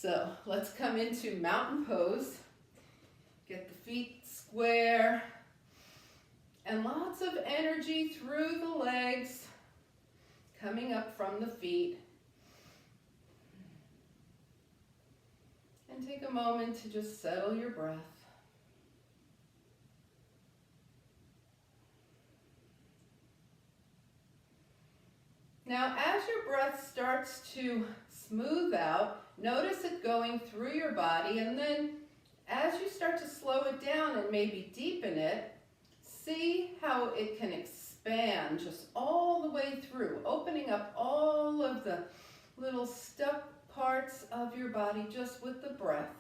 So let's come into mountain pose. Get the feet square and lots of energy through the legs coming up from the feet. And take a moment to just settle your breath. Now, as your breath starts to smooth out, notice it going through your body, and then as you start to slow it down and maybe deepen it, see how it can expand just all the way through, opening up all of the little stuck parts of your body just with the breath.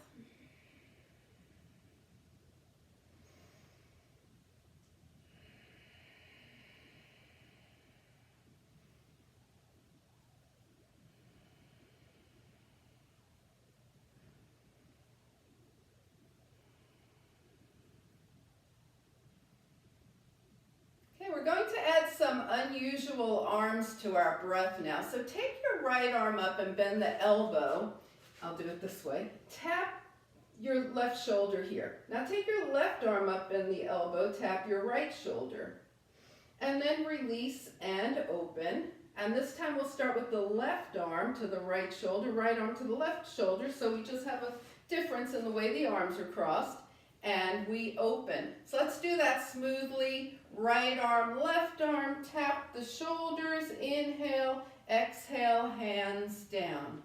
We're going to add some unusual arms to our breath now. So take your right arm up and bend the elbow. I'll do it this way. Tap your left shoulder here. Now take your left arm up, bend the elbow, tap your right shoulder. And then release and open. And this time we'll start with the left arm to the right shoulder, right arm to the left shoulder. So we just have a difference in the way the arms are crossed. And we open. So let's do that smoothly. Right arm, left arm, tap the shoulders, inhale, exhale, hands down.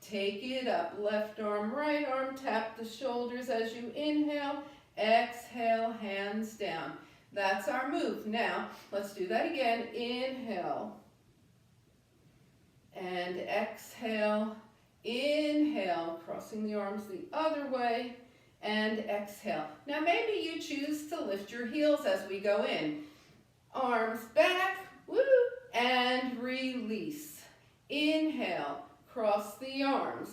Take it up, left arm, right arm, tap the shoulders as you inhale, exhale, hands down. That's our move. Now, let's do that again. Inhale and exhale, inhale, crossing the arms the other way, and exhale. Now maybe you choose to lift your heels as we go in. Arms back, woo, and release. Inhale, cross the arms,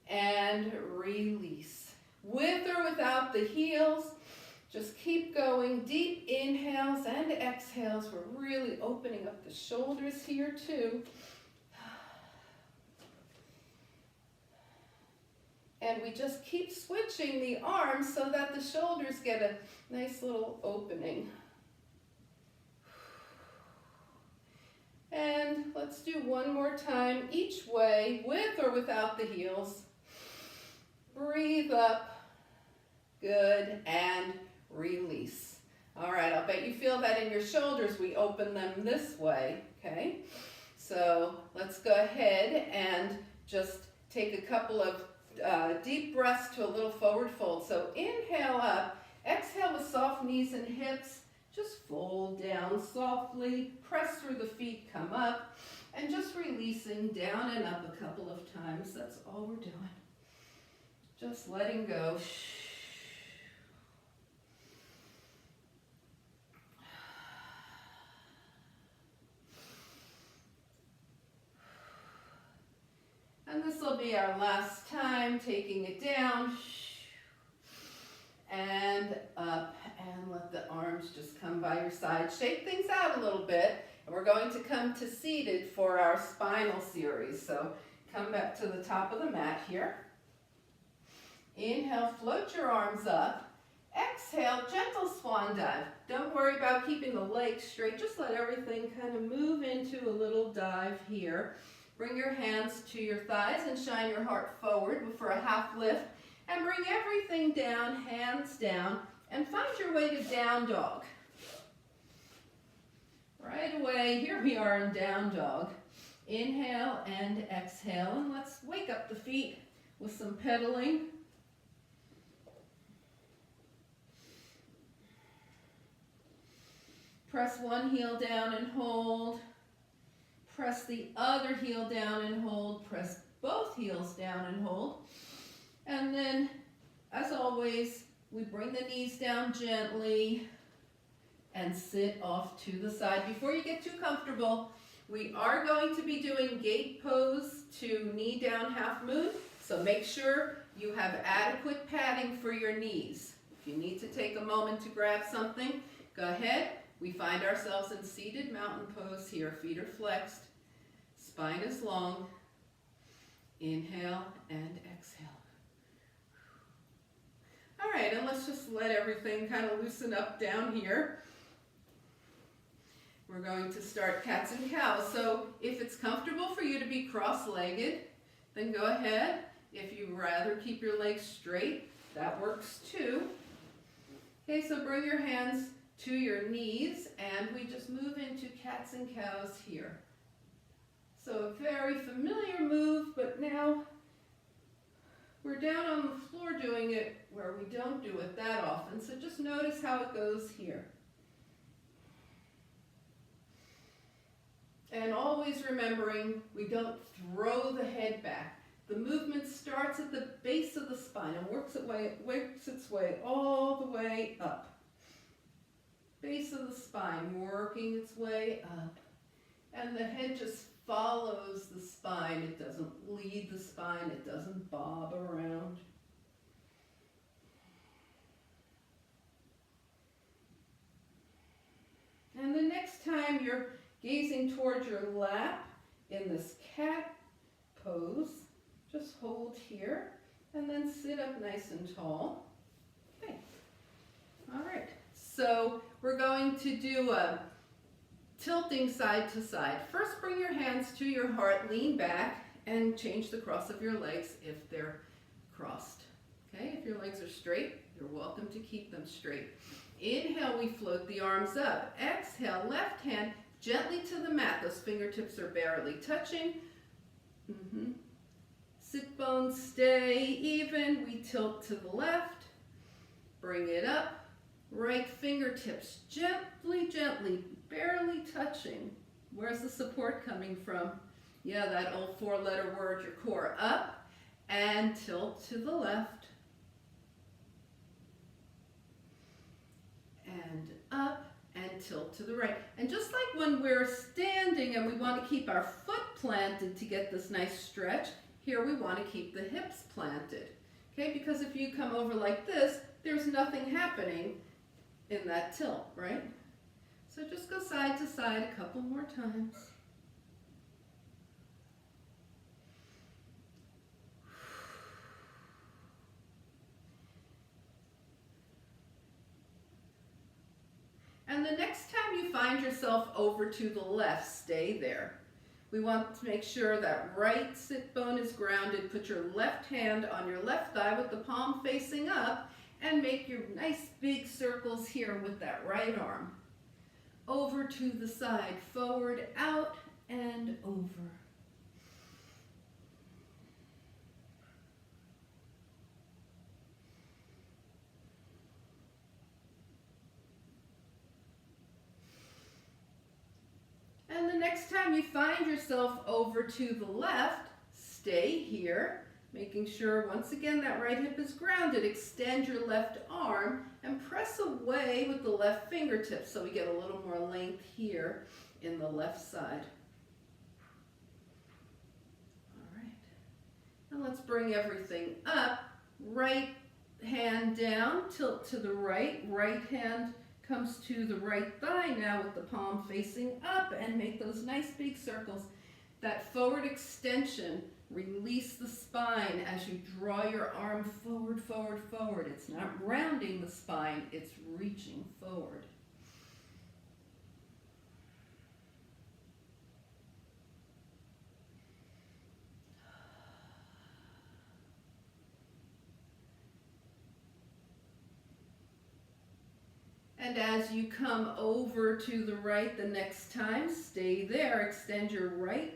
and release. With or without the heels, just keep going. Deep inhales and exhales. We're really opening up the shoulders here too. And we just keep switching the arms so that the shoulders get a nice little opening. And let's do one more time each way, with or without the heels. Breathe up. Good. And release. All right, I'll bet you feel that in your shoulders. We open them this way, okay? So let's go ahead and just take a couple of deep breaths to a little forward fold. So inhale up, exhale with soft knees and hips. Just fold down softly, press through the feet, come up, and just releasing down and up a couple of times. That's all we're doing. Just letting go. And this will be our last time, taking it down and up, and let the arms just come by your side. Shake things out a little bit, and we're going to come to seated for our spinal series. So come back to the top of the mat here. Inhale, float your arms up. Exhale, gentle swan dive. Don't worry about keeping the legs straight. Just let everything kind of move into a little dive here. Bring your hands to your thighs and shine your heart forward for a half lift. And bring everything down, hands down, and find your way to down dog. Right away, here we are in down dog. Inhale and exhale, and let's wake up the feet with some pedaling. Press one heel down and hold. Press the other heel down and hold. Press both heels down and hold. And then, as always, we bring the knees down gently and sit off to the side. Before you get too comfortable, we are going to be doing gate pose to knee down half moon. So make sure you have adequate padding for your knees. If you need to take a moment to grab something, go ahead. We find ourselves in seated mountain pose here. Feet are flexed. Spine is long. Inhale and exhale. exhale. All right, and let's just let everything kind of loosen up down here. We're going to start cats and cows. So if it's comfortable for you to be cross-legged, then go ahead. If you'd rather keep your legs straight, that works too. Okay, so bring your hands to your knees and we just move into cats and cows here. So a very familiar move, but now we're down on the floor doing it where we don't do it that often. So just notice how it goes here. And always remembering we don't throw the head back. The movement starts at the base of the spine and works its way all the way up. Base of the spine working its way up. And the head just follows the spine. It doesn't lead the spine. It doesn't bob around. And the next time you're gazing towards your lap in this cat pose, just hold here and then sit up nice and tall. Okay. All right. So we're going to do a tilting side to side. First, bring your hands to your heart, lean back, and change the cross of your legs if they're crossed. Okay, if your legs are straight, you're welcome to keep them straight. Inhale, we float the arms up. Exhale, left hand gently to the mat. Those fingertips are barely touching. Sit bones stay even. We tilt to the left. Bring it up. Right fingertips gently, gently, barely touching. Where's the support coming from? Yeah, that old four-letter word, your core. Up and tilt to the left. And up and tilt to the right. And just like when we're standing and we want to keep our foot planted to get this nice stretch, here we want to keep the hips planted. Okay, because if you come over like this, there's nothing happening in that tilt, right? So just go side to side a couple more times. And the next time you find yourself over to the left, stay there. We want to make sure that right sit bone is grounded. Put your left hand on your left thigh with the palm facing up and make your nice big circles here with that right arm. Over to the side, forward, out, and over. And the next time you find yourself over to the left, stay here, making sure once again that right hip is grounded. Extend your left arm and press away with the left fingertips so we get a little more length here in the left side. All right. And let's bring everything up. Right hand down, tilt to the right. Right hand comes to the right thigh now with the palm facing up and make those nice big circles. That forward extension, release the spine as you draw your arm forward, forward, forward. It's not rounding the spine, it's reaching forward. And as you come over to the right the next time, stay there. Extend your right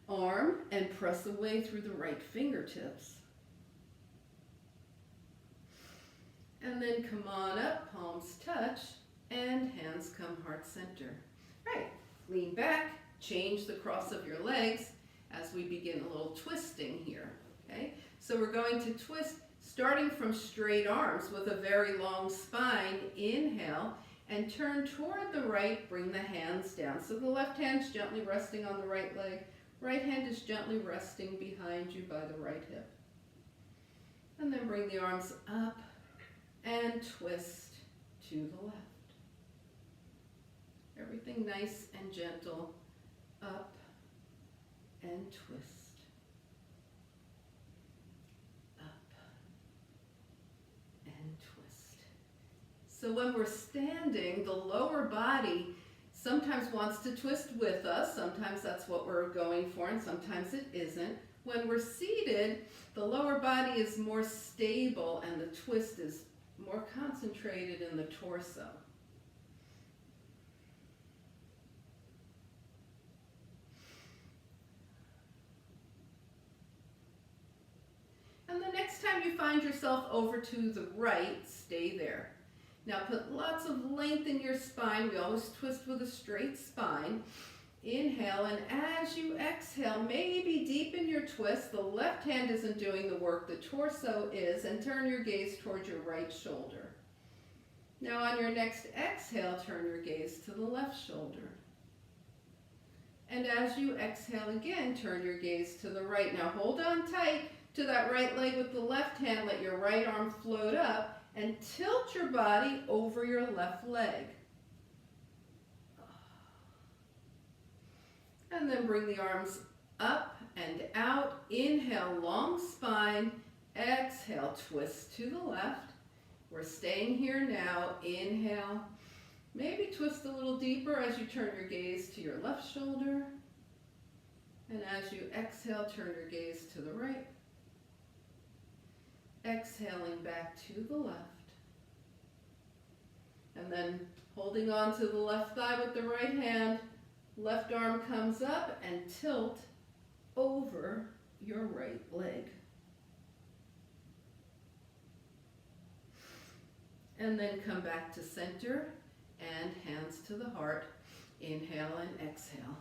arm and press away through the right fingertips. And then come on up, palms touch, and hands come heart center. Right, lean back, change the cross of your legs as we begin a little twisting here. Okay, so we're going to twist starting from straight arms with a very long spine. Inhale and turn toward the right, bring the hands down. So the left hand's gently resting on the right leg. Right hand is gently resting behind you by the right hip. And then bring the arms up and twist to the left. Everything nice and gentle, up and twist. So when we're standing, the lower body sometimes wants to twist with us. Sometimes that's what we're going for, and sometimes it isn't. When we're seated, the lower body is more stable and the twist is more concentrated in the torso. And the next time you find yourself over to the right, stay there. Now put lots of length in your spine. We always twist with a straight spine. Inhale, and as you exhale, maybe deepen your twist. The left hand isn't doing the work, the torso is, and turn your gaze towards your right shoulder. Now on your next exhale, turn your gaze to the left shoulder. And as you exhale again, turn your gaze to the right. Now hold on tight to that right leg with the left hand. Let your right arm float up and tilt your body over your left leg. And then bring the arms up and out. Inhale, long spine. Exhale, twist to the left. We're staying here now. Inhale. Maybe twist a little deeper as you turn your gaze to your left shoulder. And as you exhale, turn your gaze to the right. Exhaling back to the left. And then holding on to the left thigh with the right hand, left arm comes up and tilt over your right leg. And then come back to center and hands to the heart. Inhale and exhale.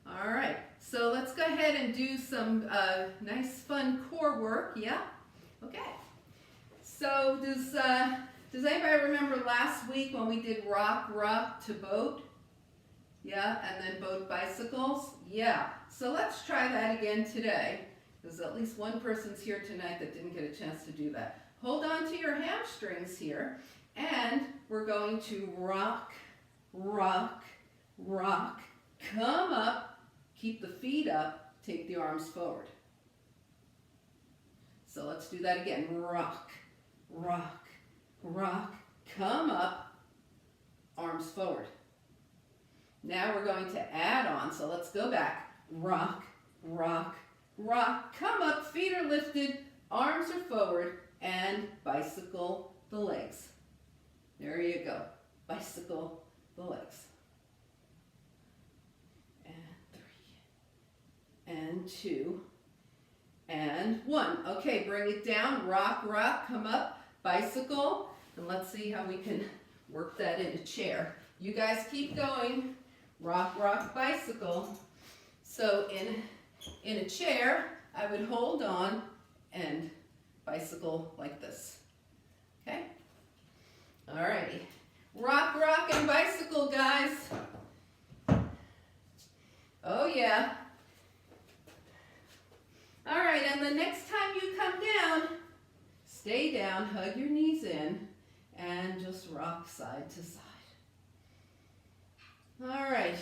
All right, so let's go ahead and do some nice fun core work, yeah? Okay, so does anybody remember last week when we did rock, rock to boat? Yeah, and then boat bicycles? Yeah, so let's try that again today. There's at least one person's here tonight that didn't get a chance to do that. Hold on to your hamstrings here, and we're going to rock, rock, rock, come up, keep the feet up, take the arms forward. So let's do that again. Rock, rock, rock, come up, arms forward. Now we're going to add on, so let's go back. Rock, rock, rock, come up, feet are lifted, arms are forward, and bicycle the legs. There you go. Bicycle the legs. And 3, and 2, and 1. Okay, bring it down. Rock, rock, come up, bicycle. And let's see how we can work that in a chair. You guys keep going. Rock, rock, bicycle. So in a chair, I would hold on and bicycle like this. Okay? Alrighty. Rock, rock, and bicycle, guys. Oh, yeah. All right, and the next time you come down, stay down, hug your knees in, and just rock side to side. All right.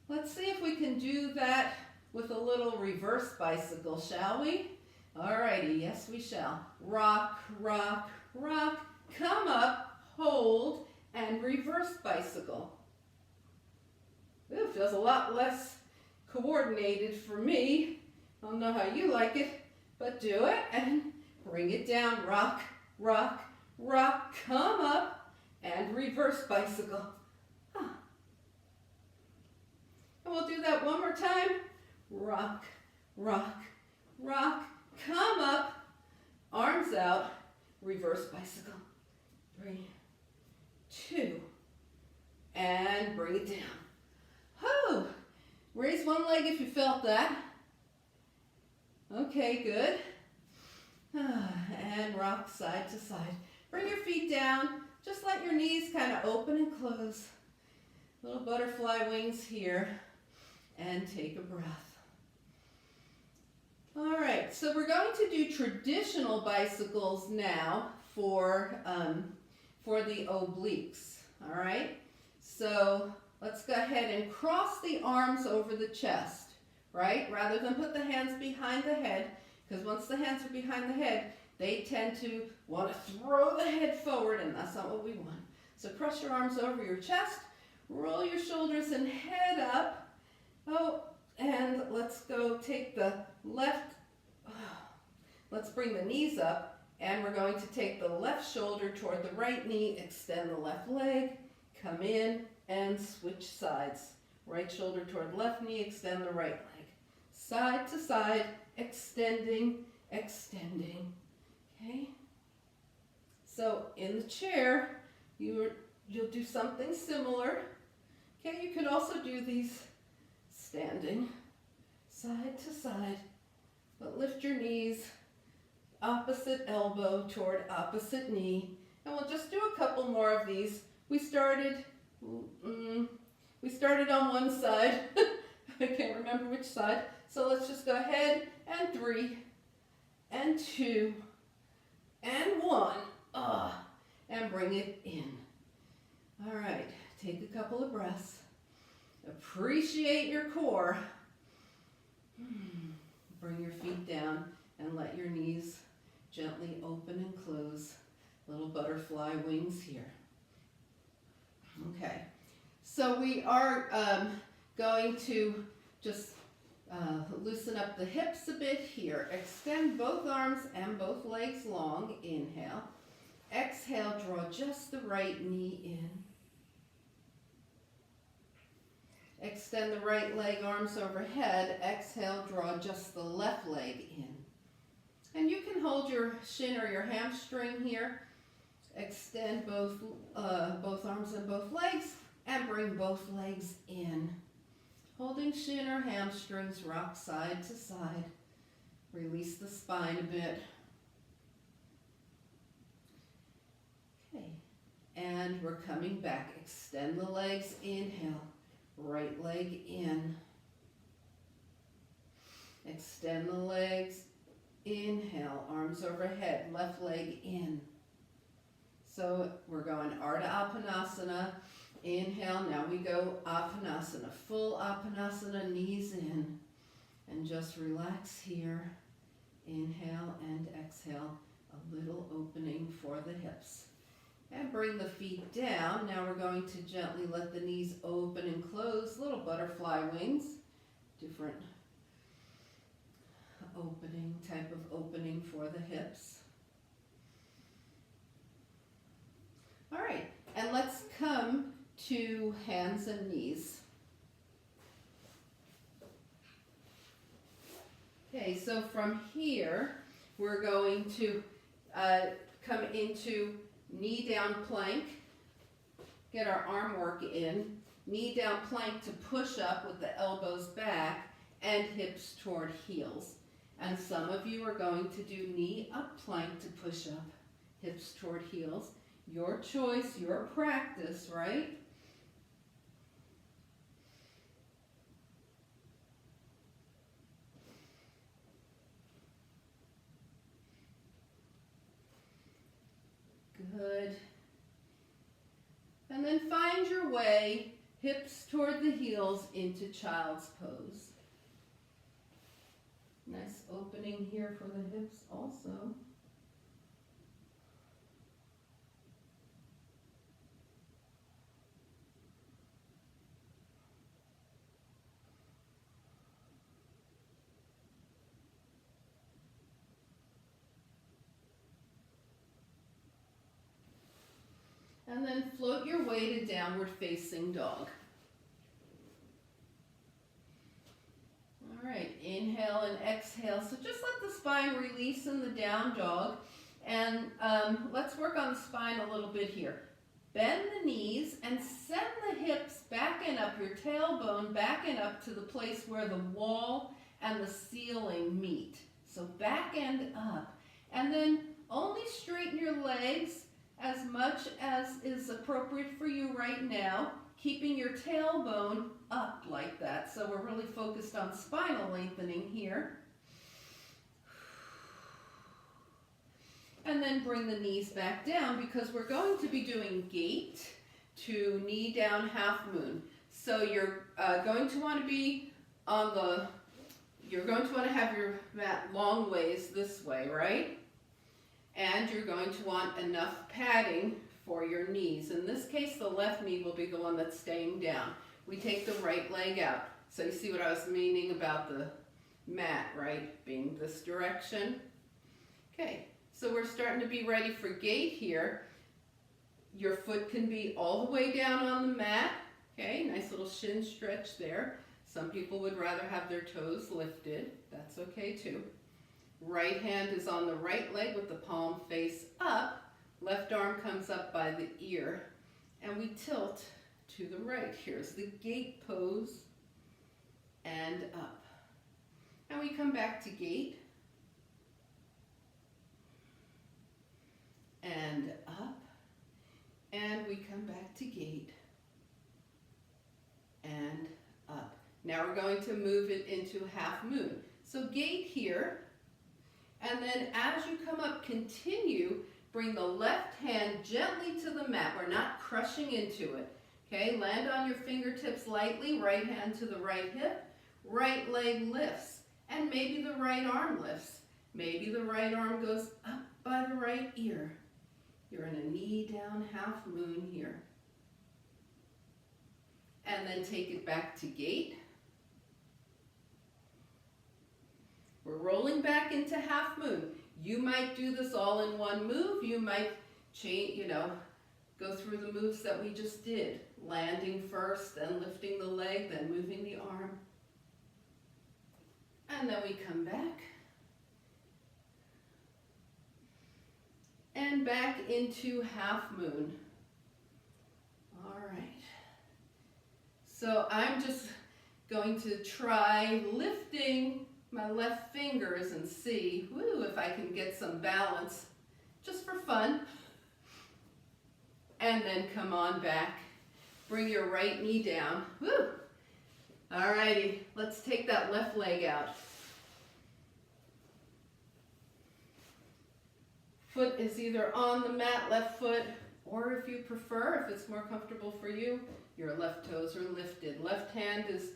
Let's see if we can do that with a little reverse bicycle, shall we? All righty, yes we shall. Rock, rock, rock, come up, hold, and reverse bicycle. Ooh, feels a lot less coordinated for me. I don't know how you like it, but do it and bring it down. Rock, rock, rock, come up, and reverse bicycle. Huh. And we'll do that one more time. Rock, rock, rock, come up, arms out, reverse bicycle. 3, 2, and bring it down. Whew. Raise one leg if you felt that. Okay, good. And rock side to side. Bring your feet down. Just let your knees kind of open and close. Little butterfly wings here. And take a breath. All right, so we're going to do traditional bicycles now for the obliques. All right, so let's go ahead and cross the arms over the chest, right? Rather than put the hands behind the head, because once the hands are behind the head, they tend to want to throw the head forward, and that's not what we want. So cross your arms over your chest, roll your shoulders and head up. Oh, and let's go take the left, let's bring the knees up, and we're going to take the left shoulder toward the right knee, extend the left leg, come in, and switch sides. Right shoulder toward left knee, extend the right leg. Side to side, extending, extending. Okay? So in the chair, you'll do something similar. Okay, you could also do these standing, side to side, but lift your knees, opposite elbow toward opposite knee. And we'll just do a couple more of these. We started on one side. I can't remember which side. So let's just go ahead, and 3, and 2, and 1. And bring it in. All right, take a couple of breaths. Appreciate your core. Bring your feet down and let your knees gently open and close. Little butterfly wings here. Okay, so we are going to just loosen up the hips a bit here. Extend both arms and both legs long. Inhale. Exhale, draw just the right knee in. Extend the right leg, arms overhead. Exhale, draw just the left leg in. And you can hold your shin or your hamstring here. Extend both arms and both legs, and bring both legs in. Holding shin or hamstrings, rock side to side. Release the spine a bit. Okay, and we're coming back. Extend the legs, inhale. Right leg in. Extend the legs, inhale, arms overhead, left leg in. So we're going Ardha Appanasana. Inhale, now we go Appanasana, full Appanasana, knees in. And just relax here. Inhale and exhale, a little opening for the hips. And bring the feet down. Now we're going to gently let the knees open and close, little butterfly wings. Different opening, type of opening for the hips. All right, and let's come to hands and knees. Okay, so from here, we're going to come into knee down plank, get our arm work in, knee down plank to push up with the elbows back and hips toward heels. And some of you are going to do knee up plank to push up, hips toward heels. Your choice, your practice, right? Good. And then find your way, hips toward the heels into child's pose. Nice opening here for the hips also. And then float your way to downward facing dog. All right, inhale and exhale. So just let the spine release in the down dog. And let's work on the spine a little bit here. Bend the knees and send the hips back and up, your tailbone back and up to the place where the wall and the ceiling meet. So back and up. And then only straighten your legs as much as is appropriate for you right now, keeping your tailbone up like that. So we're really focused on spinal lengthening here. And then bring the knees back down because we're going to be doing gate to knee down half moon. So you're going to want to be on the, you're going to want to have your mat long ways this way, right? And you're going to want enough padding for your knees. In this case, the left knee will be the one that's staying down. We take the right leg out. So you see what I was meaning about the mat, right? Being this direction. Okay, so we're starting to be ready for gait here. Your foot can be all the way down on the mat. Okay, nice little shin stretch there. Some people would rather have their toes lifted. That's okay too. Right hand is on the right leg with the palm face up. Left arm comes up by the ear. And we tilt to the right. Here's the gait pose. And up. And we come back to gait. And up. And we come back to gait. And up. Now we're going to move it into half moon. So gait here. And then as you come up, continue, bring the left hand gently to the mat. We're not crushing into it. Okay, land on your fingertips lightly, right hand to the right hip, right leg lifts, and maybe the right arm lifts. Maybe the right arm goes up by the right ear. You're in a knee down half moon here. And then take it back to gait. We're rolling back into half moon. You might do this all in one move. You might change, go through the moves that we just did. Landing first, then lifting the leg, then moving the arm. And then we come back. And back into half moon. All right. So I'm just going to try lifting my left fingers and see, if I can get some balance, just for fun. And then come on back. Bring your right knee down. All righty, let's take that left leg out. Foot is either on the mat, left foot, or if you prefer, if it's more comfortable for you, your left toes are lifted. Left hand is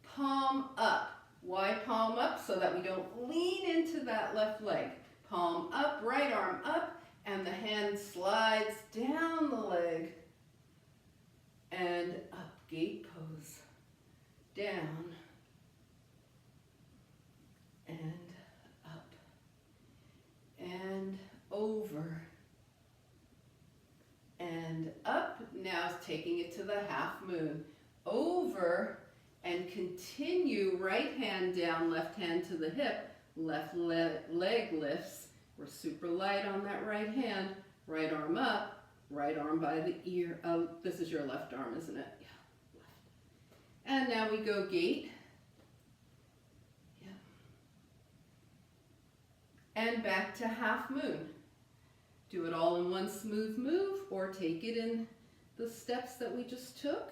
palm up. Why palm up? So that we don't lean into that left leg. Palm up, right arm up, and the hand slides down the leg and up. Gait pose. Down and up and over and up. Now taking it to the half moon. Over and continue, right hand down, left hand to the hip, left leg lifts. We're super light on that right hand. Right arm up, right arm by the ear. Oh, this is your left arm, isn't it? Yeah, left. And now we go gait. Yeah. And back to half moon. Do it all in one smooth move, or take it in the steps that we just took.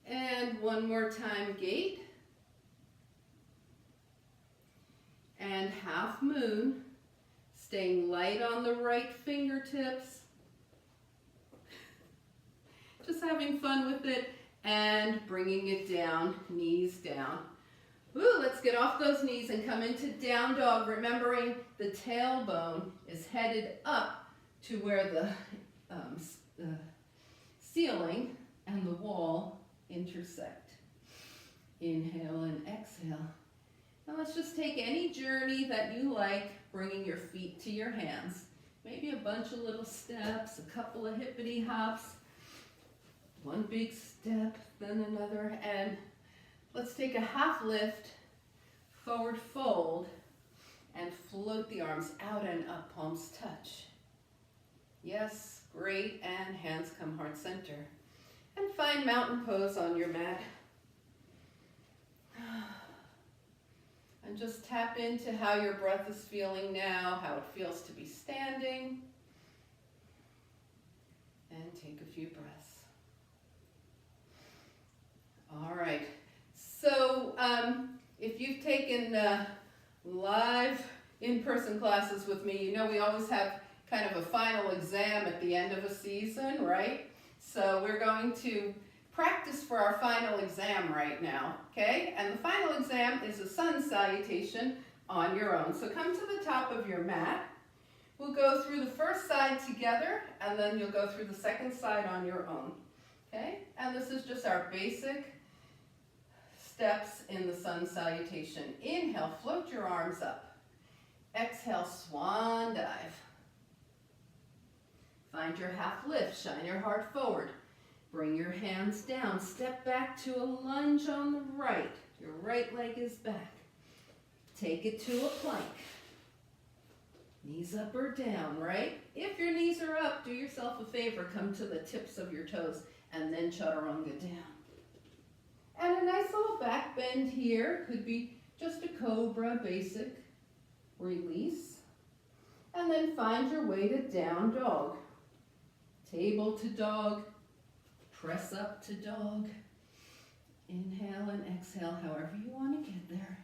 And one more time, gait. And half moon. Staying light on the right fingertips. Just having fun with it. And bringing it down, knees down. Let's get off those knees and come into down dog. Remembering the tailbone is headed up to where the ceiling and the wall intersect. Inhale and exhale. Now let's just take any journey that you like, bringing your feet to your hands. Maybe a bunch of little steps, a couple of hippity hops, one big step, then another, and let's take a half lift, forward fold, and float the arms out and up, palms touch. Yes, great, and hands come heart center. And find mountain pose on your mat. And just tap into how your breath is feeling now, how it feels to be standing. And take a few breaths. All right. So if you've taken live in-person classes with me, you know we always have kind of a final exam at the end of a season, right? So we're going to practice for our final exam right now, okay? And the final exam is a sun salutation on your own. So come to the top of your mat. We'll go through the first side together, and then you'll go through the second side on your own. Okay? And this is just our basic steps in the sun salutation. Inhale, float your arms up. Exhale, swan dive. Find your half lift, shine your heart forward. Bring your hands down, step back to a lunge on the right. Your right leg is back. Take it to a plank. Knees up or down, right? If your knees are up, do yourself a favor, come to the tips of your toes and then chaturanga down. And a nice little back bend here, could be just a cobra basic release. And then find your way to down dog. Table to dog, press up to dog. Inhale and exhale, however you want to get there.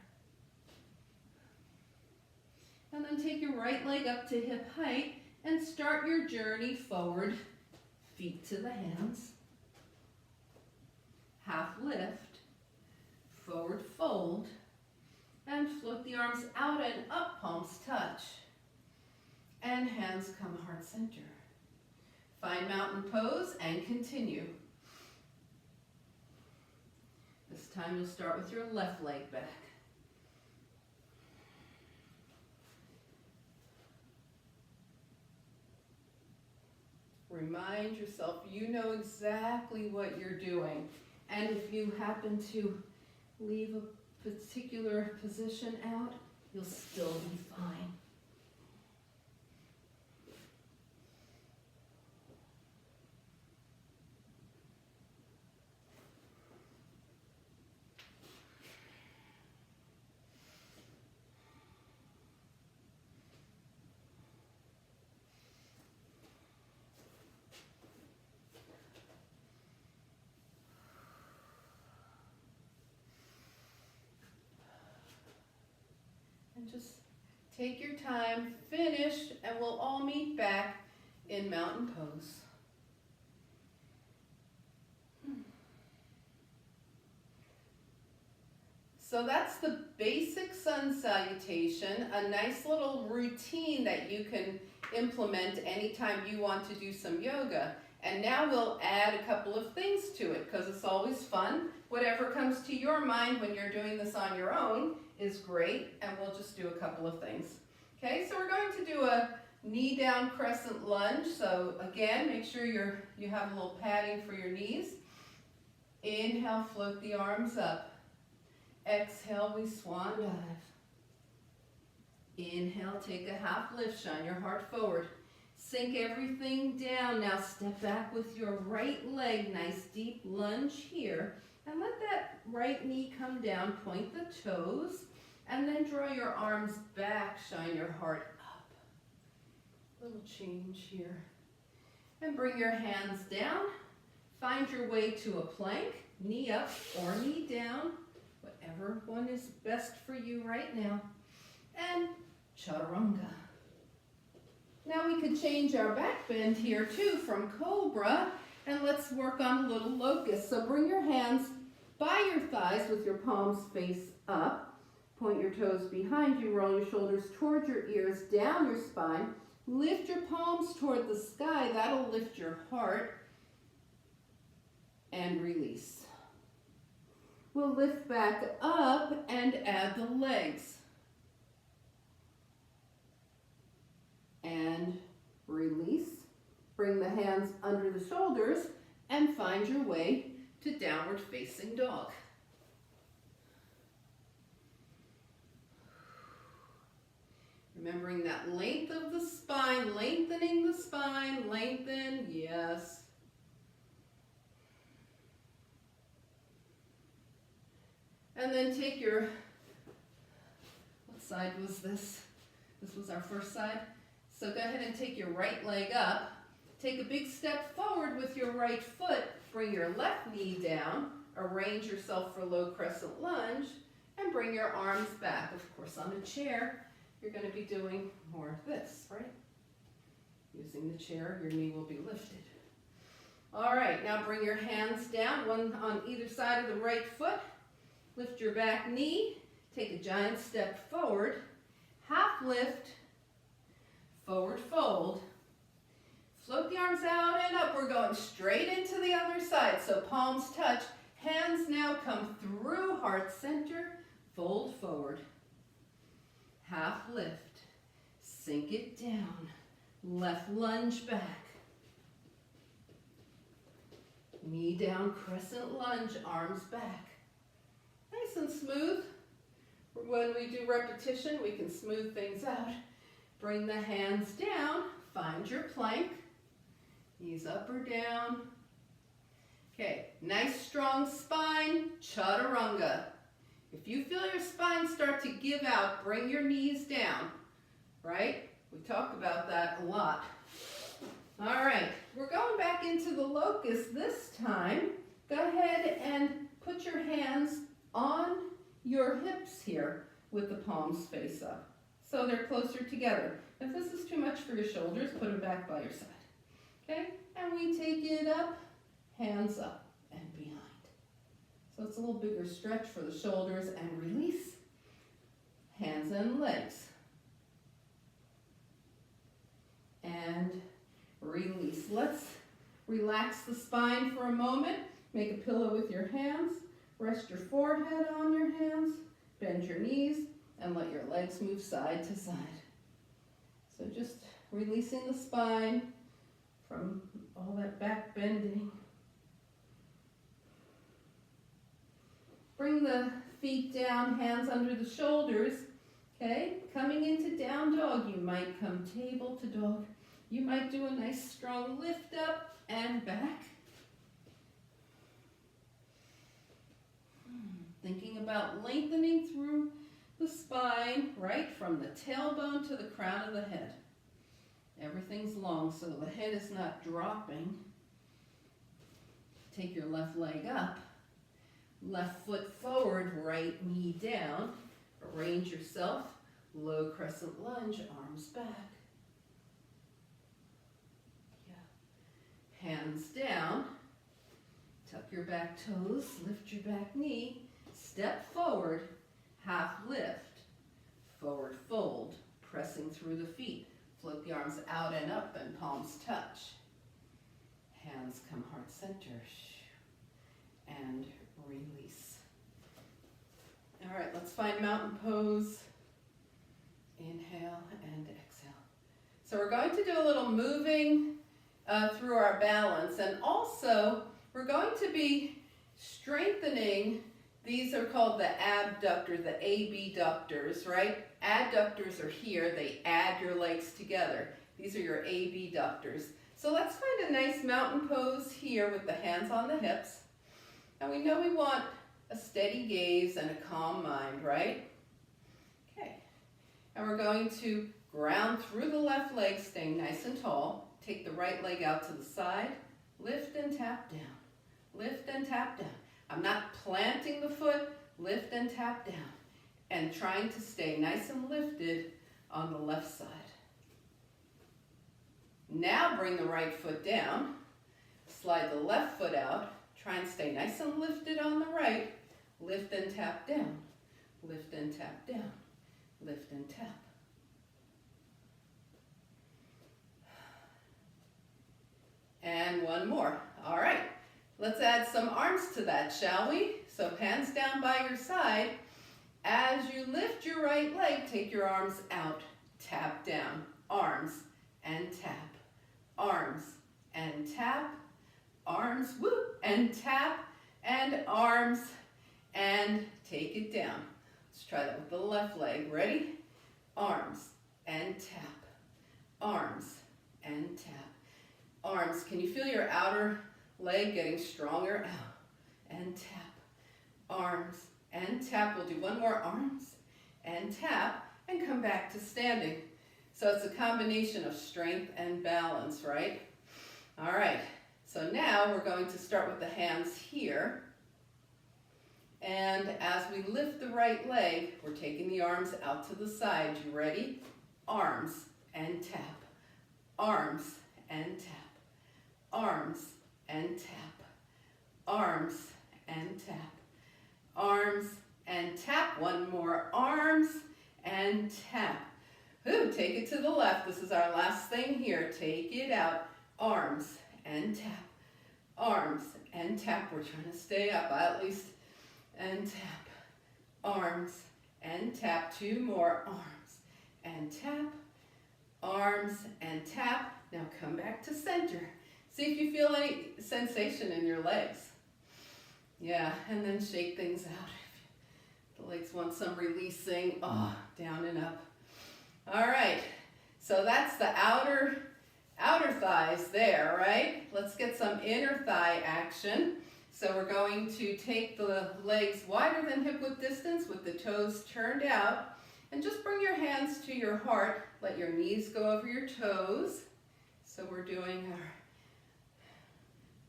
And then take your right leg up to hip height and start your journey forward, feet to the hands. Half lift, forward fold, and float the arms out and up, palms touch. And hands come heart center. Find mountain pose and continue. This time you'll start with your left leg back. Remind yourself you know exactly what you're doing. And if you happen to leave a particular position out, you'll still be fine. Just take your time, finish, and we'll all meet back in mountain pose. So that's the basic sun salutation, a nice little routine that you can implement anytime you want to do some yoga. And now we'll add a couple of things to it because it's always fun. Whatever comes to your mind when you're doing this on your own is great, and we'll just do a couple of things. Okay, so we're going to do a knee down crescent lunge. So again, make sure you have a little padding for your knees. Inhale, float the arms up. Exhale, we swan dive. Inhale, take a half lift, shine your heart forward. Sink everything down. Now step back with your right leg, nice deep lunge here. And let that right knee come down, point the toes, and then draw your arms back, shine your heart up. Little change here. And bring your hands down. Find your way to a plank, knee up or knee down, whatever one is best for you right now. And chaturanga. Now we could change our back bend here too from cobra, and let's work on a little locust. So bring your hands by your thighs with your palms face up. Point your toes behind you, roll your shoulders toward your ears, down your spine. Lift your palms toward the sky, that'll lift your heart. And release. We'll lift back up and add the legs. And release. Bring the hands under the shoulders and find your way to downward facing dog. Remembering that length of the spine, lengthening the spine, lengthen, yes. And then take your, what side was this? This was our first side. So go ahead and take your right leg up. Take a big step forward with your right foot. Bring your left knee down. Arrange yourself for low crescent lunge. And bring your arms back. Of course, on a chair, you're going to be doing more of this, right? Using the chair, your knee will be lifted. All right, now bring your hands down, one on either side of the right foot. Lift your back knee. Take a giant step forward. lift, forward fold. Float the arms out and up. We're going straight into the other side. So palms touch. Hands now come through heart center. Fold forward. Half lift. Sink it down. Left lunge back. Knee down, crescent lunge, arms back. Nice and smooth. When we do repetition, we can smooth things out. Bring the hands down. Find your plank. Knees up or down. Okay, nice strong spine, chaturanga. If you feel your spine start to give out, bring your knees down, right? We talk about that a lot. All right, we're going back into the locust this time. Go ahead and put your hands on your hips here with the palms face up. So they're closer together. If this is too much for your shoulders, put them back by your side. Okay, and we take it up, hands up and behind. So it's a little bigger stretch for the shoulders and release. Hands and legs. And release. Let's relax the spine for a moment. Make a pillow with your hands. Rest your forehead on your hands. Bend your knees and let your legs move side to side. So just releasing the spine from all that back bending. Bring the feet down, hands under the shoulders. Okay, coming into down dog, you might come table to dog. You might do a nice strong lift up and back. Thinking about lengthening through the spine, right from the tailbone to the crown of the head. Everything's long, so the head is not dropping. Take your left leg up. Left foot forward, right knee down. Arrange yourself. Low crescent lunge, arms back. Yeah. Hands down. Tuck your back toes. Lift your back knee. Step forward. Half lift. Forward fold. Pressing through the feet. Float the arms out and up and palms touch. Hands come heart center. And release. All right, let's find mountain pose. Inhale and exhale. So we're going to do a little moving through our balance, and also we're going to be strengthening. These are called the abductor, the abductors, right? Adductors are here. They add your legs together. These are your abductors. So let's find a nice mountain pose here with the hands on the hips. And we know we want a steady gaze and a calm mind, right? Okay. And we're going to ground through the left leg, staying nice and tall. Take the right leg out to the side. Lift and tap down. Lift and tap down. I'm not planting the foot. Lift and tap down. And trying to stay nice and lifted on the left side. Now bring the right foot down. Slide the left foot out. Try and stay nice and lifted on the right. Lift and tap down. Lift and tap down. Lift and tap. And one more. All right. Let's add some arms to that, shall we? So hands down by your side. As you lift your right leg, take your arms out. Tap down. Arms and tap. Arms and tap. Arms, whoop, and tap, and arms, and take it down. Let's try that with the left leg. Ready? Arms, and tap. Arms, and tap. Arms, can you feel your outer leg getting stronger? And tap. Arms, and tap. We'll do one more. Arms, and tap, and come back to standing. So it's a combination of strength and balance, right? All right. So now we're going to start with the hands here. And as we lift the right leg, we're taking the arms out to the side. You ready? Arms and tap. Arms and tap. Arms and tap. Arms and tap. Arms and tap. One more. Arms and tap. take it to the left. This is our last thing here. Take it out. Arms and tap. Arms and tap. We're trying to stay up, at least. And tap. Arms and tap. 2 more. Arms and tap. Arms and tap. Now come back to center. See if you feel any sensation in your legs. Yeah, and then shake things out. The legs want some releasing. Oh, down and up. All right, so that's the outer thighs there, right? Let's get some inner thigh action. So we're going to take the legs wider than hip width distance with the toes turned out. And just bring your hands to your heart. Let your knees go over your toes. So we're doing our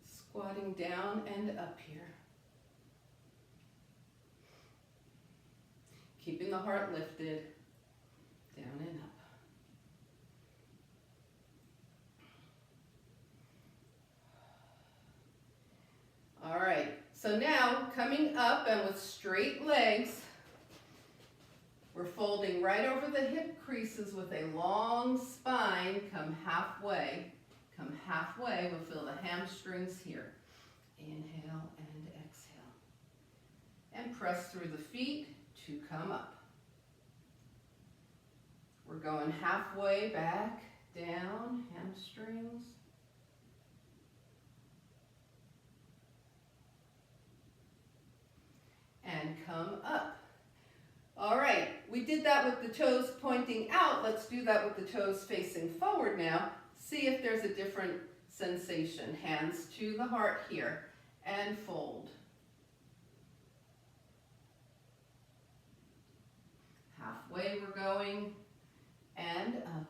squatting down and up here. Keeping the heart lifted, down and up. All right, so now coming up and with straight legs, we're folding right over the hip creases with a long spine. Come halfway. Come halfway. We'll feel the hamstrings here. Inhale and exhale. And press through the feet to come up. We're going halfway back, down, hamstrings. And come up. All right, we did that with the toes pointing out. Let's do that with the toes facing forward now. See if there's a different sensation. Hands to the heart here and fold. Halfway we're going and up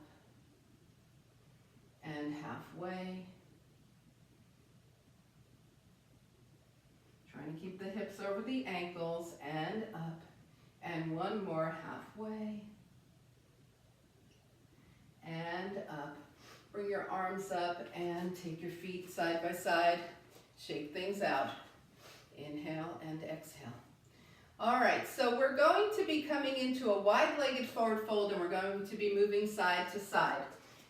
and halfway. Trying to keep the hips over the ankles and up. And one more halfway, and up. Bring your arms up and take your feet side by side. Shake things out. Inhale and exhale. All right, so we're going to be coming into a wide-legged forward fold, and we're going to be moving side to side.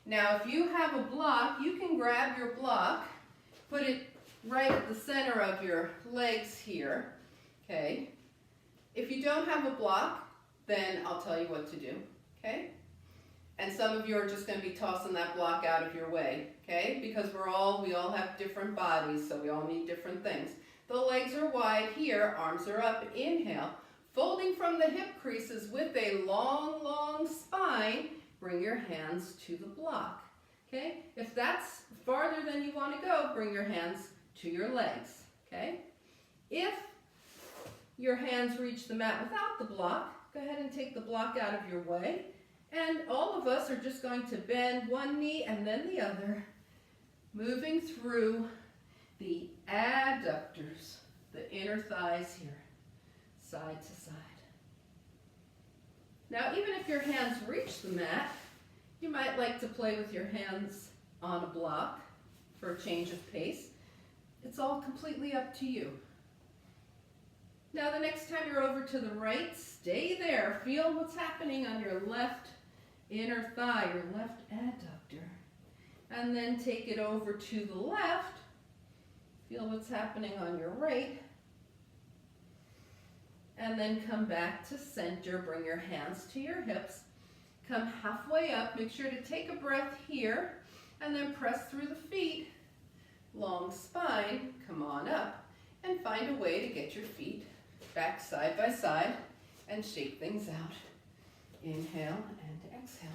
Now, if you have a block, you can grab your block, put it right at the center of your legs here, okay? If you don't have a block, then I'll tell you what to do, okay? And some of you are just going to be tossing that block out of your way, okay? Because we all have different bodies, so we all need different things. The legs are wide here, arms are up, inhale. Folding from the hip creases with a long, long spine, bring your hands to the block, okay? If that's farther than you want to go, bring your hands to your legs, okay? If your hands reach the mat without the block, go ahead and take the block out of your way. And all of us are just going to bend one knee and then the other, moving through the adductors, the inner thighs here, side to side. Now, even if your hands reach the mat, you might like to play with your hands on a block for a change of pace. It's all completely up to you. Now the next time you're over to the right, stay there. Feel what's happening on your left inner thigh, your left adductor. And then take it over to the left. Feel what's happening on your right. And then come back to center. Bring your hands to your hips. Come halfway up. Make sure to take a breath here. And then press through the feet. Long spine. Come on up. And find a way to get your feet back side by side and shake things out. Inhale and exhale.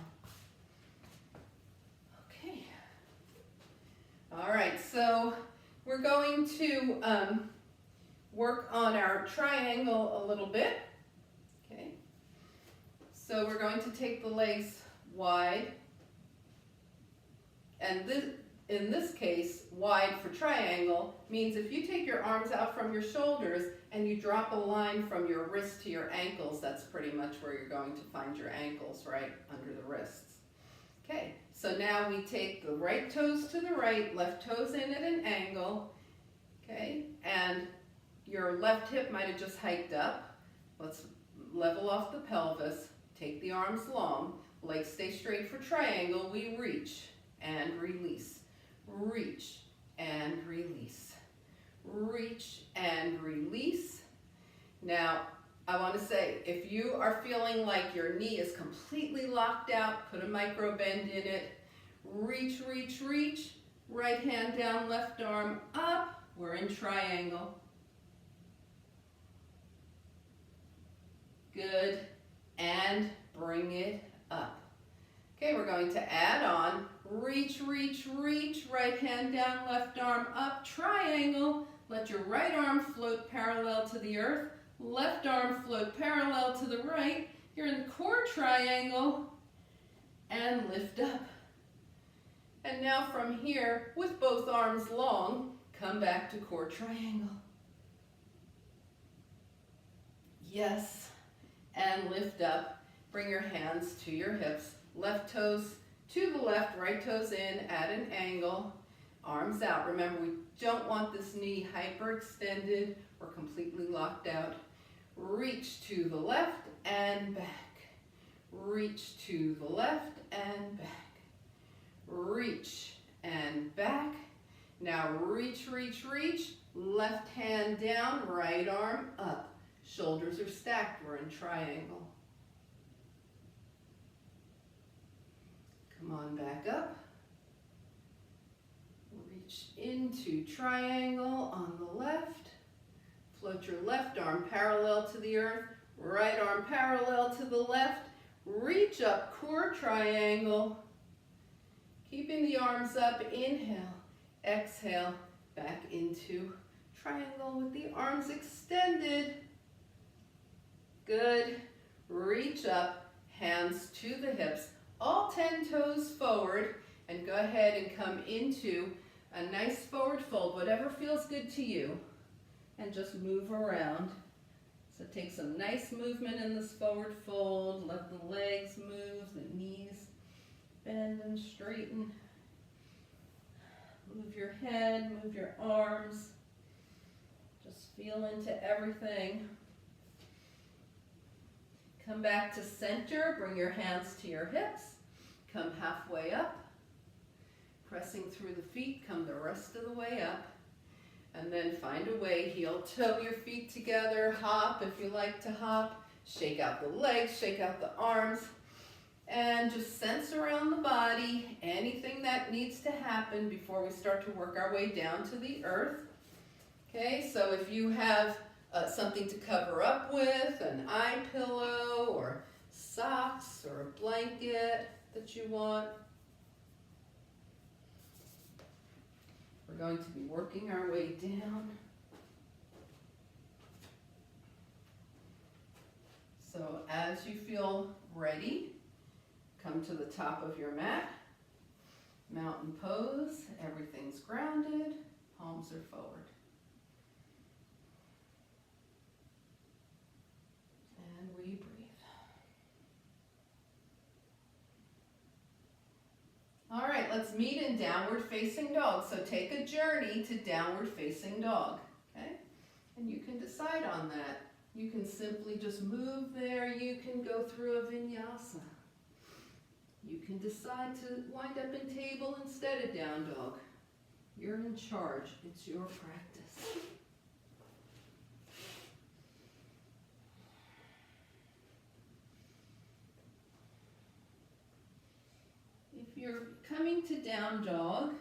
Okay. All right, so we're going to work on our triangle a little bit. Okay. So we're going to take the legs wide, and in this case, wide for triangle means if you take your arms out from your shoulders and you drop a line from your wrist to your ankles, that's pretty much where you're going to find your ankles, right under the wrists. Okay, so now we take the right toes to the right, left toes in at an angle, okay, and your left hip might have just hiked up. Let's level off the pelvis, take the arms long, Legs stay straight for triangle. We reach and release. Reach and release. Reach and release. Now, I want to say, if you are feeling like your knee is completely locked out, put a micro bend in it. Reach, reach, reach. Right hand down, left arm up. We're in triangle. Good. And bring it up. Okay, we're going to add on. Reach, reach, reach. Right hand down, left arm up. Triangle. Let your right arm float parallel to the earth. Left arm float parallel to the right. You're in the core triangle. And lift up. And now from here, with both arms long, come back to core triangle. Yes. And lift up. Bring your hands to your hips. Left toes to the left, right toes in at an angle. Arms out. Remember, we don't want this knee hyperextended or completely locked out. Reach to the left and back. Reach to the left and back. Reach and back. Now reach, reach, reach. Left hand down, right arm up. Shoulders are stacked. We're in triangle. Come on back up. Reach into triangle on the left. Float your left arm parallel to the earth. Right arm parallel to the left. Reach up, core triangle. Keeping the arms up. Inhale. Exhale. Back into triangle with the arms extended. Good. Reach up. Hands to the hips. All 10 toes forward. And go ahead and come into a nice forward fold, whatever feels good to you. And just move around. So take some nice movement in this forward fold. Let the legs move, the knees bend and straighten. Move your head, move your arms. Just feel into everything. Come back to center. Bring your hands to your hips. Come halfway up. Pressing through the feet, come the rest of the way up. And then find a way, heel toe your feet together, hop if you like to hop, shake out the legs, shake out the arms, and just sense around the body anything that needs to happen before we start to work our way down to the earth. Okay, so if you have something to cover up with, an eye pillow or socks or a blanket that you want, we're going to be working our way down. So as you feel ready, come to the top of your mat. Mountain pose, everything's grounded, palms are forward. And we breathe. All right, let's meet in downward facing dog. So take a journey to downward facing dog, okay? And you can decide on that. You can simply just move there. You can go through a vinyasa. You can decide to wind up in table instead of down dog. You're in charge. It's your practice. If you're coming to down dog,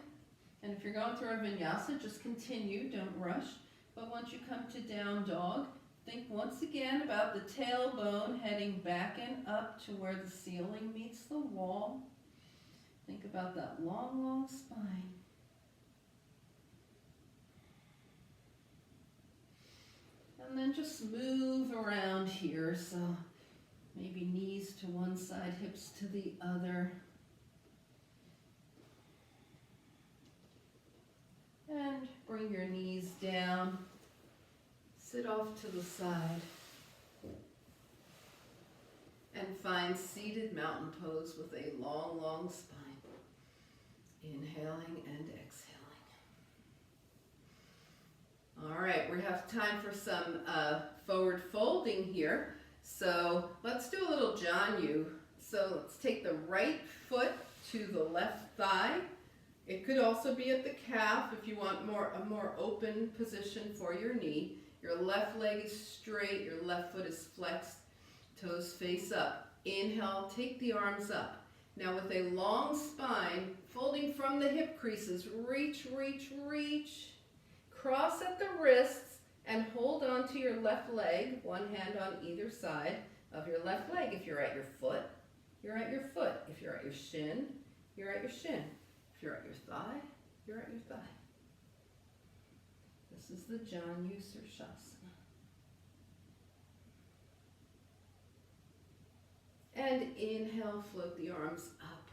and if you're going through a vinyasa, just continue, don't rush. But once you come to down dog, think once again about the tailbone heading back and up to where the ceiling meets the wall. Think about that long, long spine. And then just move around here. So maybe knees to one side, hips to the other. And bring your knees down. Sit off to the side. And find seated mountain pose with a long, long spine. Inhaling and exhaling. All right, we have time for some forward folding here. So let's do a little Janu. So let's take the right foot to the left thigh. It could also be at the calf if you want a more open position for your knee. Your left leg is straight, your left foot is flexed, toes face up. Inhale, take the arms up. Now with a long spine, folding from the hip creases, reach, reach, reach. Cross at the wrists and hold on to your left leg, one hand on either side of your left leg. If you're at your foot, you're at your foot. If you're at your shin, you're at your shin. If you're at your thigh, you're at your thigh. This is the Janu Sirsasana. And inhale, float the arms up.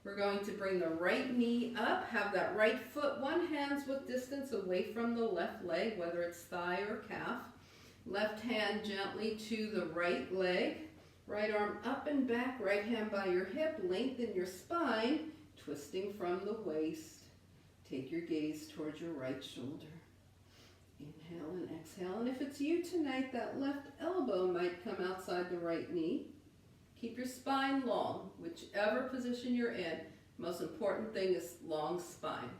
We're going to bring the right knee up, have that right foot one hand's width distance away from the left leg, whether it's thigh or calf. Left hand gently to the right leg. Right arm up and back, right hand by your hip, lengthen your spine, twisting from the waist. Take your gaze towards your right shoulder. Inhale and exhale. And if it's you tonight, that left elbow might come outside the right knee. Keep your spine long, whichever position you're in. Most important thing is long spine.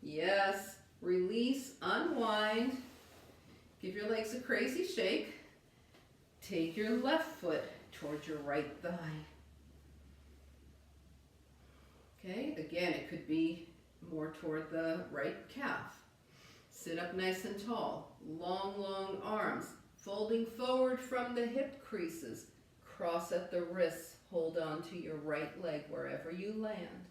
Yes, release, unwind. Give your legs a crazy shake. Take your left foot towards your right thigh. Okay, again, it could be more toward the right calf. Sit up nice and tall. Long, long arms. Folding forward from the hip creases. Cross at the wrists. Hold on to your right leg wherever you land.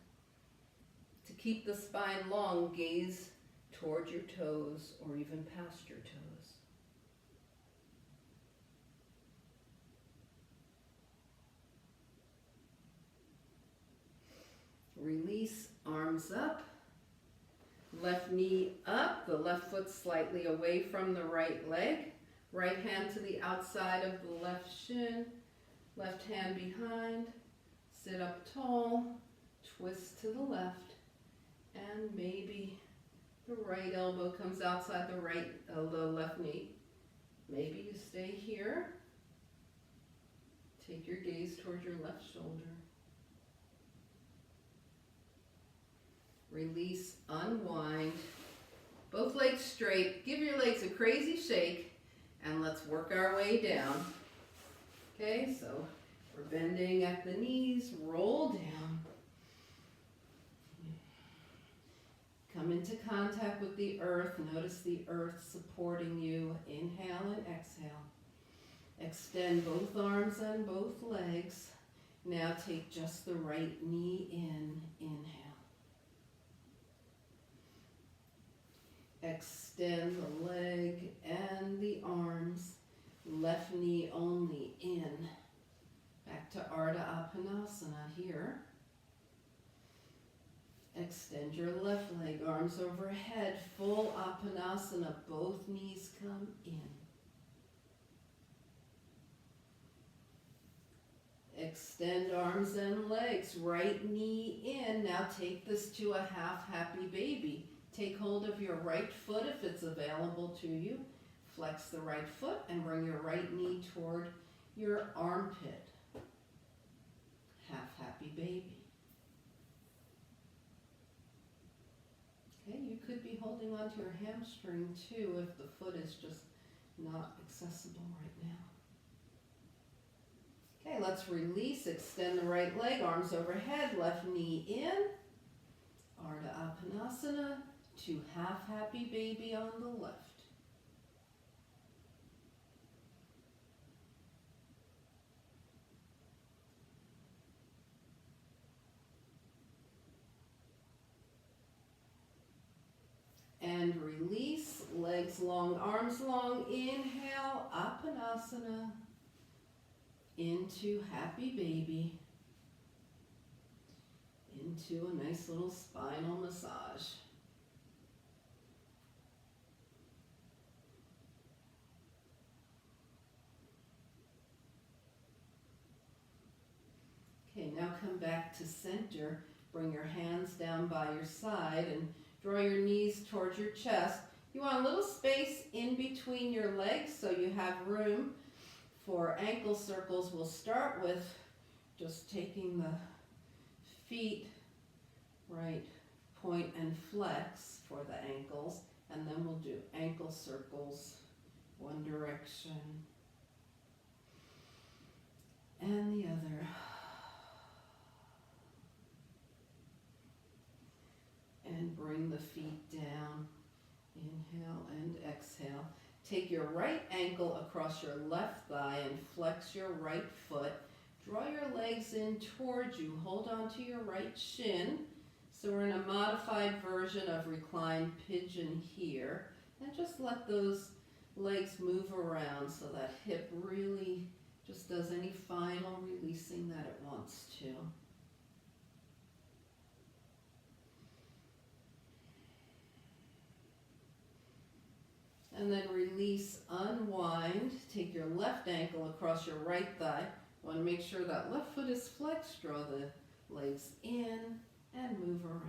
To keep the spine long, gaze toward your toes or even past your toes. Release, arms up. Left knee up, the left foot slightly away from the right leg. Right hand to the outside of the left shin. Left hand behind. Sit up tall. Twist to the left. And maybe the right elbow comes outside the left knee. Maybe you stay here. Take your gaze towards your left shoulder. Release, unwind. Both legs straight. Give your legs a crazy shake. And let's work our way down. Okay, so we're bending at the knees. Roll down. Come into contact with the earth. Notice the earth supporting you. Inhale and exhale. Extend both arms and both legs. Now take just the right knee in. Inhale. Extend the leg and the arms. Left knee only in. Back to Ardha Appanasana here. Extend your left leg, arms overhead, full Appanasana. Both knees come in. Extend arms and legs, right knee in. Now take this to a half happy baby. Take hold of your right foot if it's available to you. Flex the right foot and bring your right knee toward your armpit. Half happy baby. Okay, you could be holding onto your hamstring too if the foot is just not accessible right now. Okay, let's release. Extend the right leg, arms overhead, left knee in. Ardha Appanasana to half happy baby on the left. And release, legs long, arms long. Inhale, Appanasana, into happy baby, into a nice little spinal massage. Okay, now come back to center. Bring your hands down by your side and draw your knees towards your chest. You want a little space in between your legs so you have room for ankle circles. We'll start with just taking the feet, right, point and flex for the ankles, and then we'll do ankle circles, one direction and the other. And bring the feet down. Inhale and exhale. Take your right ankle across your left thigh and flex your right foot. Draw your legs in towards you. Hold on to your right shin. So we're in a modified version of reclined pigeon here. And just let those legs move around so that hip really just does any final releasing that it wants to. And then release, unwind. Take your left ankle across your right thigh. Want to make sure that left foot is flexed. Draw the legs in and move around.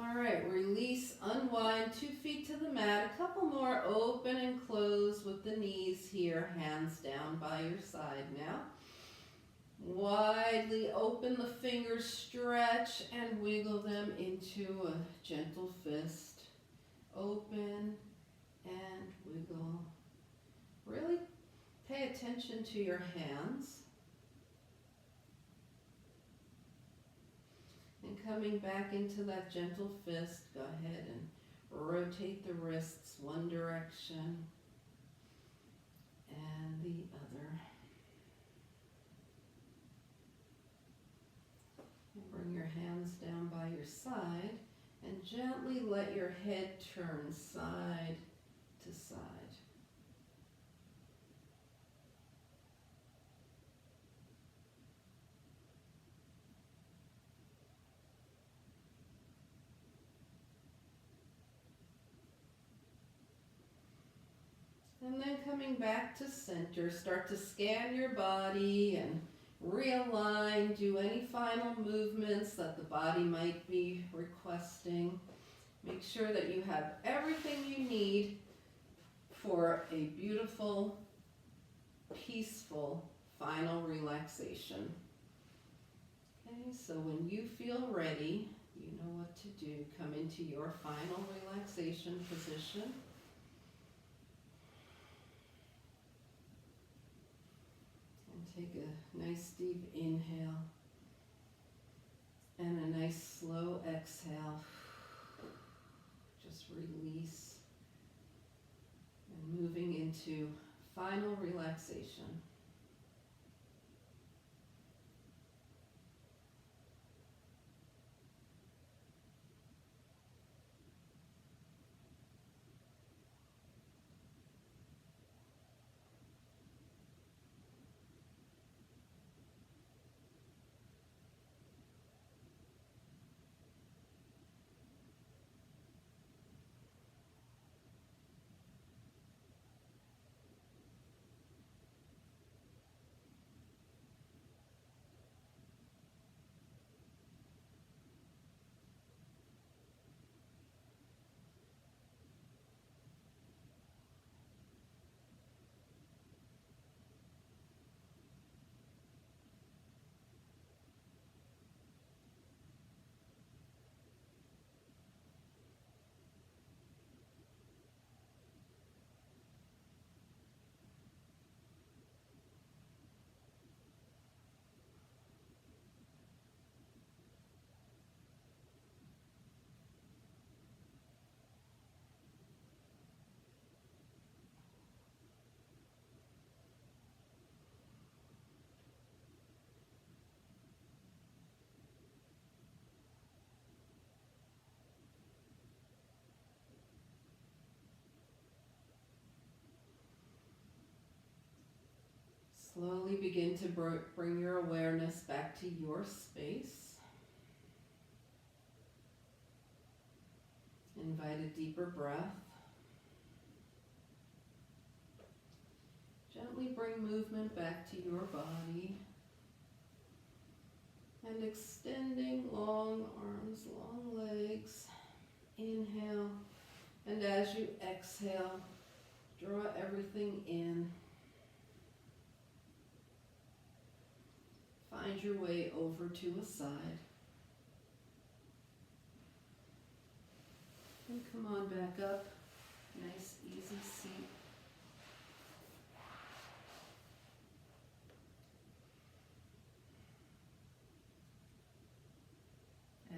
All right, release, unwind, 2 feet to the mat. A couple more, open and close with the knees here, hands down by your side now. Widely open the fingers, stretch and wiggle them into a gentle fist. Open and wiggle. Really pay attention to your hands. And coming back into that gentle fist, go ahead and rotate the wrists one direction and the other. And bring your hands down by your side and gently let your head turn side to side. And then coming back to center, start to scan your body and realign, do any final movements that the body might be requesting. Make sure that you have everything you need for a beautiful, peaceful, final relaxation. Okay, so when you feel ready, you know what to do. Come into your final relaxation position. Take a nice deep inhale and a nice slow exhale. Just release and moving into final relaxation. Slowly begin to bring your awareness back to your space. Invite a deeper breath. Gently gently bring movement back to your body. And extending long arms, long legs. Inhale. And as you exhale, draw everything in. Find your way over to a side. And come on back up. Nice, easy seat.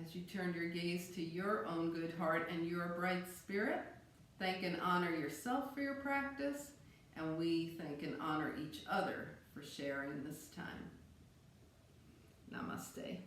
As you turn your gaze to your own good heart and your bright spirit, thank and honor yourself for your practice, and we thank and honor each other for sharing this time. Namaste.